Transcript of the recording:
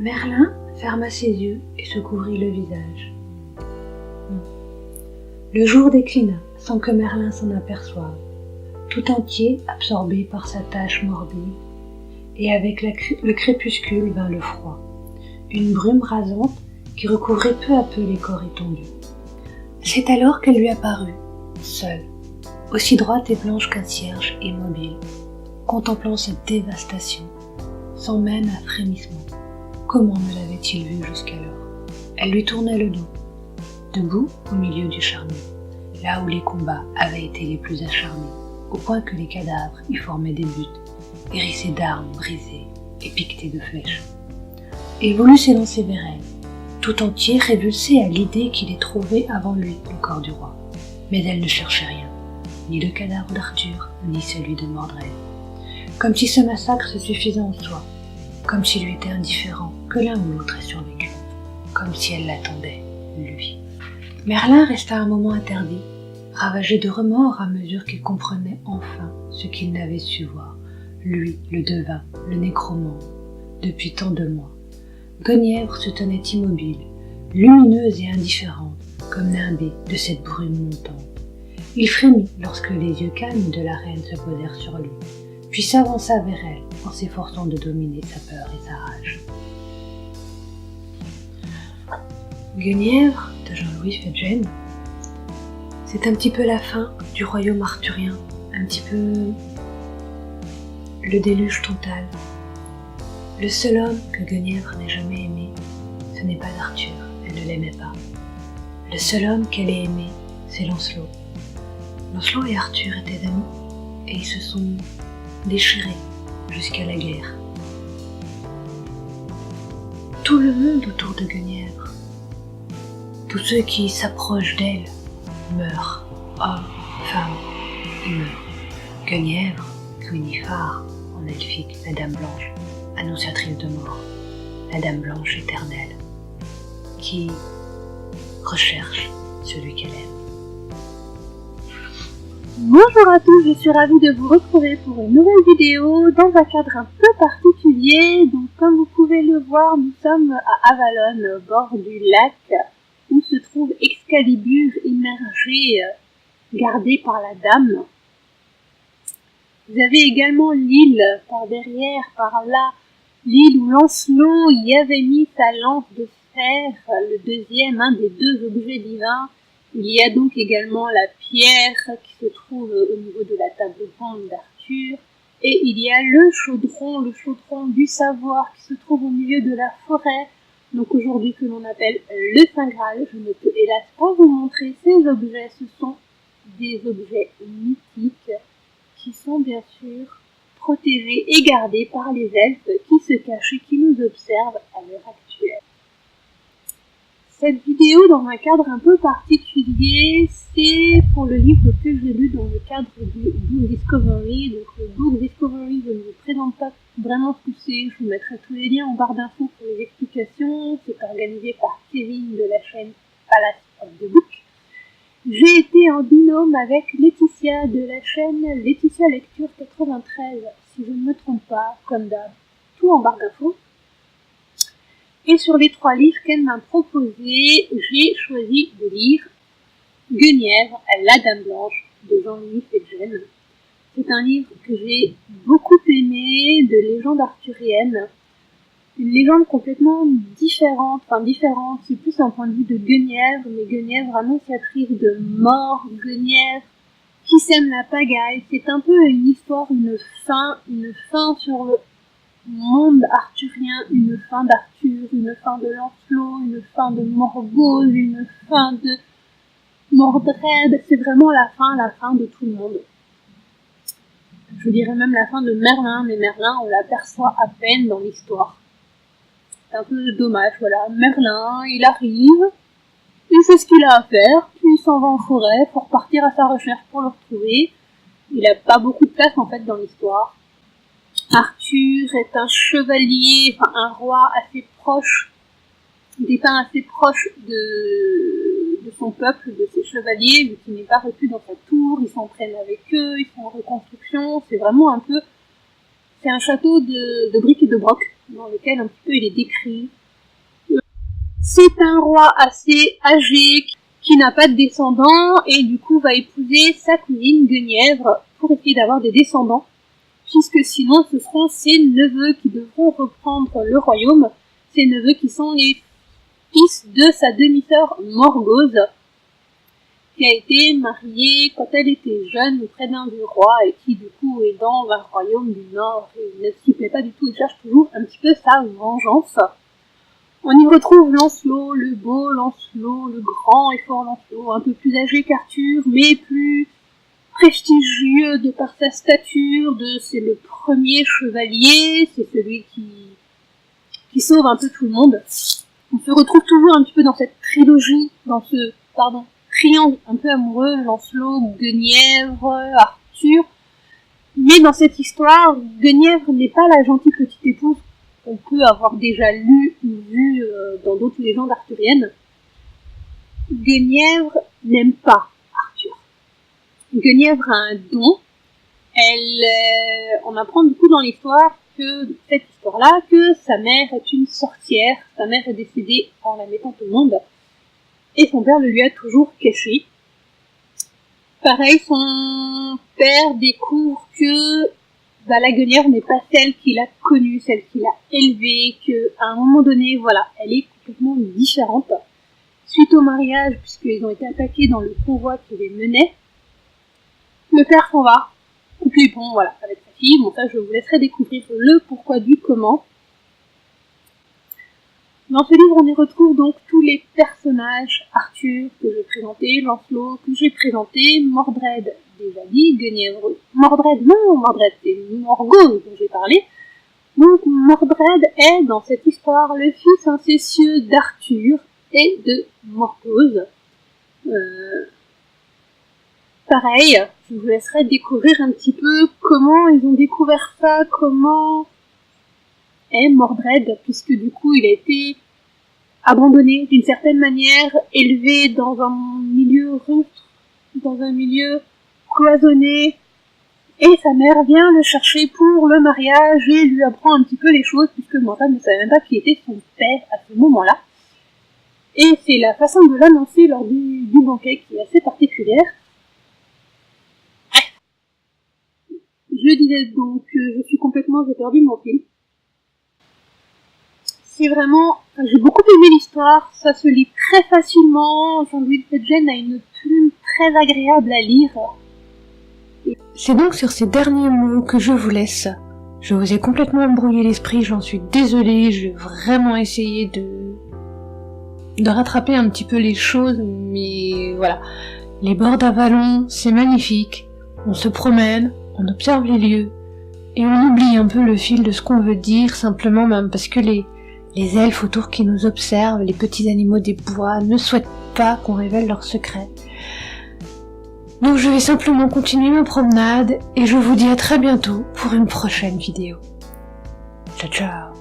Merlin ferma ses yeux et se couvrit le visage. Le jour déclina sans que Merlin s'en aperçoive, tout entier absorbé par sa tâche morbide, et avec le crépuscule vint le froid, une brume rasante qui recouvrait peu à peu les corps étendus. C'est alors qu'elle lui apparut, seule, aussi droite et blanche qu'un cierge immobile, contemplant cette dévastation, sans même un frémissement. Comment ne l'avait-il vue jusqu'alors? Elle lui tournait le dos, debout au milieu du charnier, là où les combats avaient été les plus acharnés, au point que les cadavres y formaient des buttes, hérissés d'armes brisées et piquetés de flèches. Il voulut s'élancer vers elle, tout entier révulsé à l'idée qu'il ait trouvé avant lui le corps du roi. Mais elle ne cherchait rien, ni le cadavre d'Arthur, ni celui de Mordred. Comme si ce massacre se suffisait en soi, comme s'il lui était indifférent que l'un ou l'autre ait survécu, comme si elle l'attendait, lui. Merlin resta un moment interdit, ravagé de remords à mesure qu'il comprenait enfin ce qu'il n'avait su voir, lui, le devin, le nécromante, depuis tant de mois. Guenièvre se tenait immobile, lumineuse et indifférente, comme nimbée de cette brume montante. Il frémit lorsque les yeux calmes de la reine se posèrent sur lui, puis s'avança vers elle en s'efforçant de dominer sa peur et sa rage. Guenièvre de Jean-Louis Fedgen, c'est un petit peu la fin du royaume arthurien, un petit peu le déluge total. Le seul homme que Guenièvre n'ait jamais aimé, ce n'est pas Arthur, elle ne l'aimait pas. Le seul homme qu'elle ait aimé, c'est Lancelot. Lancelot et Arthur étaient amis, et ils se sont déchirés jusqu'à la guerre. Tout le monde autour de Guenièvre, tous ceux qui s'approchent d'elle, meurent, hommes, femmes, ils meurent. Guenièvre, Gwynifar, en elfique, la Dame Blanche, annonciatrice de mort, la Dame Blanche éternelle, qui recherche celui qu'elle aime. Bonjour à tous, je suis ravie de vous retrouver pour une nouvelle vidéo dans un cadre un peu particulier. Donc comme vous pouvez le voir, nous sommes à Avalon, au bord du lac, où se trouve Excalibur immergé, gardé par la Dame. Vous avez également l'île par derrière, par là, l'île où Lancelot y avait mis sa lance de fer, le deuxième, un des deux objets divins. Il y a donc également la pierre qui se trouve au niveau de la table ronde d'Arthur. Et il y a le chaudron du savoir qui se trouve au milieu de la forêt. Donc aujourd'hui que l'on appelle le Saint Graal. Je ne peux hélas pas vous montrer ces objets. Ce sont des objets mythiques qui sont bien sûr protégés et gardés par les elfes qui se cachent et qui nous observent à l'heure actuelle. Cette vidéo, dans un cadre un peu particulier, c'est pour le livre que j'ai lu dans le cadre du Book Discovery. Donc le Book Discovery, je ne vous présente pas vraiment ce que c'est, je vous mettrai tous les liens en barre d'infos pour les explications. C'est organisé par Kevin de la chaîne Palace of the Book. J'ai été en binôme avec Laetitia de la chaîne Laetitia Lecture 93, si je ne me trompe pas, comme d'hab, tout en barre d'infos. Et sur les 3 livres qu'elle m'a proposés, j'ai choisi de lire Guenièvre, la Dame Blanche de Jean-Louis Fedgen. C'est un livre que j'ai beaucoup aimé, de légende arthurienne. Une légende complètement différente, c'est plus un point de vue de Guenièvre, mais Guenièvre annonciatrice de mort, Guenièvre qui sème la pagaille. C'est un peu une histoire, une fin sur le monde arthurien, une fin d'Arthur, une fin de Lancelot, une fin de Morgause, une fin de Mordred. C'est vraiment la fin de tout le monde. Je dirais même la fin de Merlin, mais Merlin, on l'aperçoit à peine dans l'histoire. C'est un peu dommage, voilà. Merlin, il arrive, il fait ce qu'il a à faire, puis il s'en va en forêt pour partir à sa recherche pour le retrouver. Il a pas beaucoup de place en fait dans l'histoire. Arthur est un chevalier, un roi assez proche, dépeint assez proche de son peuple, de ses chevaliers, vu qu'il n'est pas repu dans sa tour, il s'entraîne avec eux, ils sont en reconstruction, c'est vraiment un peu, c'est un château de briques et de broc, dans lequel un petit peu il est décrit. C'est un roi assez âgé qui n'a pas de descendants et du coup va épouser sa cousine Guenièvre pour essayer d'avoir des descendants, puisque sinon ce seront ses neveux qui devront reprendre le royaume, ses neveux qui sont les fils de sa demi-sœur Morgause, qui a été mariée quand elle était jeune auprès d'un du roi et qui du coup est dans un royaume du Nord et ne s'y plaît pas du tout, il cherche toujours un petit peu sa vengeance. On y retrouve Lancelot, le beau Lancelot, le grand et fort Lancelot, un peu plus âgé qu'Arthur, mais plus prestigieux de par sa stature, c'est le premier chevalier, c'est celui qui sauve un peu tout le monde. On se retrouve toujours un petit peu dans cette trilogie, dans ce, triangle un peu amoureux, Lancelot, Guenièvre, Arthur. Mais dans cette histoire, Guenièvre n'est pas la gentille petite épouse qu'on peut avoir déjà lu ou vu dans d'autres légendes arthuriennes. Guenièvre n'aime pas Arthur. Guenièvre a un don. On apprend du coup dans l'histoire cette histoire-là, que sa mère est une sorcière. Sa mère est décédée en la mettant au monde. Et son père le lui a toujours caché. Pareil, son père découvre que la Guenièvre n'est pas celle qu'il a connue, celle qu'il a élevée, qu'à un moment donné, elle est complètement différente. Suite au mariage, puisqu'ils ont été attaqués dans le convoi qui les menait, le père s'en va, coupe les ponts, avec sa fille. Bon, ça, je vous laisserai découvrir le pourquoi du comment. Dans ce livre, on y retrouve donc tous les personnages, Arthur, que j'ai présenté, Lancelot, que j'ai présenté, Mordred, déjà dit, Guenièvre, Mordred, c'est Morgause dont j'ai parlé. Donc, Mordred est, dans cette histoire, le fils incestueux d'Arthur et de Morgause. Pareil, je vous laisserai découvrir un petit peu comment ils ont découvert ça, comment est Mordred, puisque du coup il a été abandonné d'une certaine manière, élevé dans un milieu rustre, dans un milieu cloisonné, et sa mère vient le chercher pour le mariage et lui apprend un petit peu les choses, puisque Mordred ne savait même pas qui était son père à ce moment-là. Et c'est la façon de l'annoncer lors du banquet qui est assez particulière. Je disais donc que j'ai perdu mon fil. C'est vraiment, j'ai beaucoup aimé l'histoire, ça se lit très facilement, Jean-Louis de Fetgène a une plume très agréable à lire. C'est donc sur ces derniers mots que je vous laisse. Je vous ai complètement embrouillé l'esprit, j'en suis désolée, je vais vraiment essayer de rattraper un petit peu les choses, mais voilà. Les bords d'Avalon, c'est magnifique, on se promène, on observe les lieux, et on oublie un peu le fil de ce qu'on veut dire, simplement même parce que les elfes autour qui nous observent, les petits animaux des bois, ne souhaitent pas qu'on révèle leurs secrets. Donc je vais simplement continuer ma promenade, et je vous dis à très bientôt pour une prochaine vidéo. Ciao ciao.